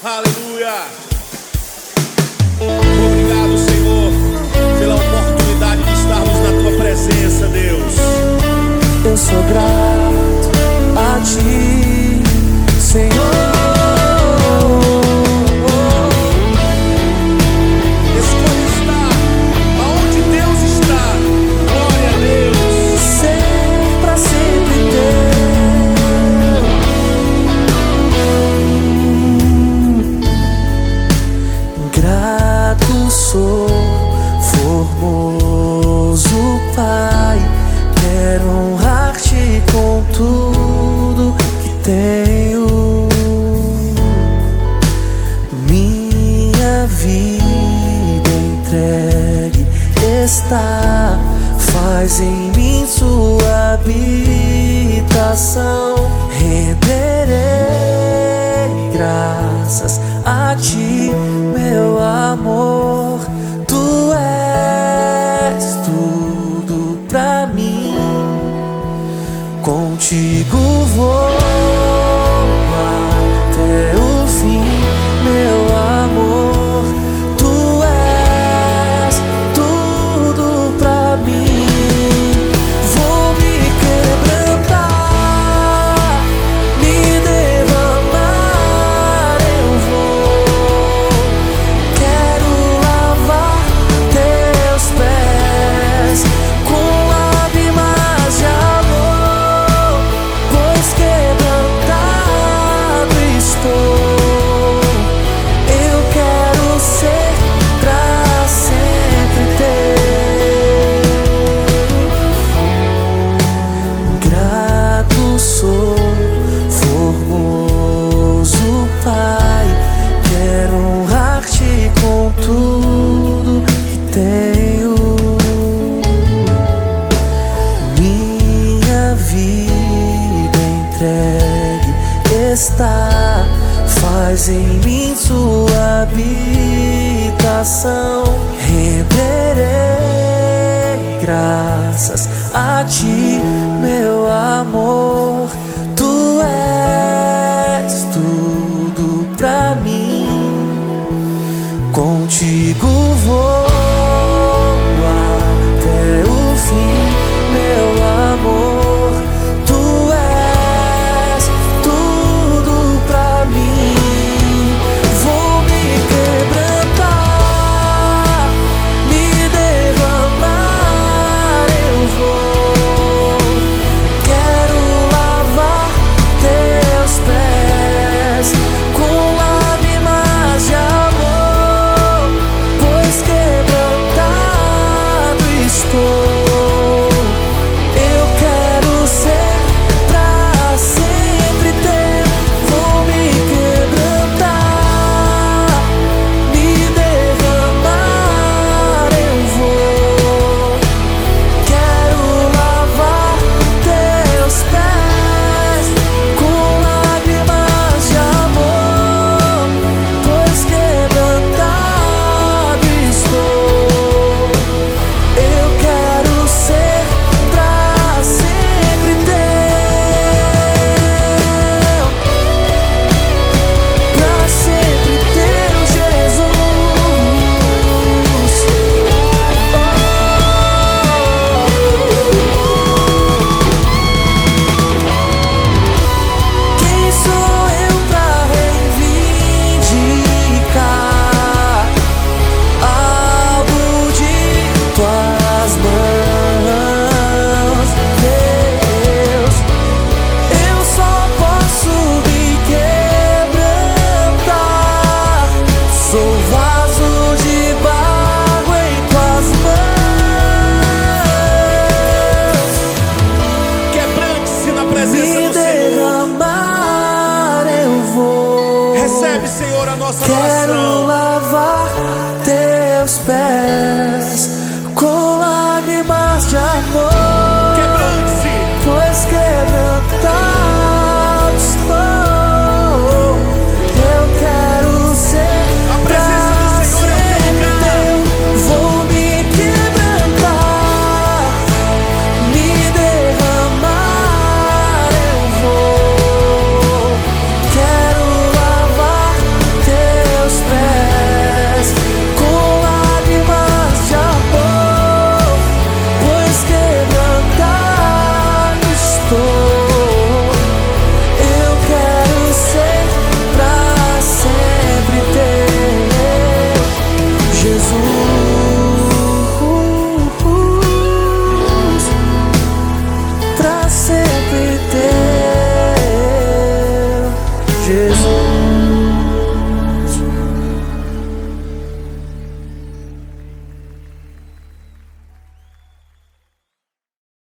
Aleluia. Obrigado, Senhor, pela oportunidade de estarmos na Tua presença, Deus. Eu sou grato a Ti, Senhor. Escolha estar aonde Deus está. Glória a Deus. Ser pra sempre teu. Grato sou, formoso Pai. Quero honrar-te com tudo que tenho. Minha vida entregue está. Faz em mim sua habitação. Renderei graças a ti, meu amor. Tu és tudo pra mim. Contigo vou até o fim, meu amor. Tu és tudo pra mim. Vou me quebrantar, me derramar, eu vou. Quero lavar teus pés com lágrimas de amor, pois quebrantado estou. Eu quero ser pra sempre teu. Grato sou, formoso Pai. Quero honrar-te com tudo que tenho. Minha vida entregue está. Faz em mim sua habitação. Renderei graças a ti, meu amor. Tu és tudo pra mim. Contigo vou até o fim, meu amor. Tu és tudo pra mim. Vou me quebrantar, me derramar, eu vou. Quero lavar teus pés com lágrimas de amor, pois quebrantado estou. Eu quero ser pra sempre teu. Vou me quebrantar, me derramar, eu vou. Quero lavar teus pés com lágrimas de amor, pois quebrantado estou. Eu quero ser pra sempre teu, pra sempre teu, Jesus. Quem sou eu pra reivindicar algo de tuas mãos, Deus? Eu só posso me quebrantar. Sou vaso de barro em tuas mãos. Quebrante-se na presença Me do Senhor. derramar, eu vou. Recebe, Senhor, a nossa Quero oração. lavar teus pés com lágrimas de amor, Quebrante-se. pois quebrantado estou. Eu quero ser A presença do pra Senhor é o teu sempre lugar. teu. Vou me quebrantar, me derramar, eu vou. Quero lavar teus Jesus.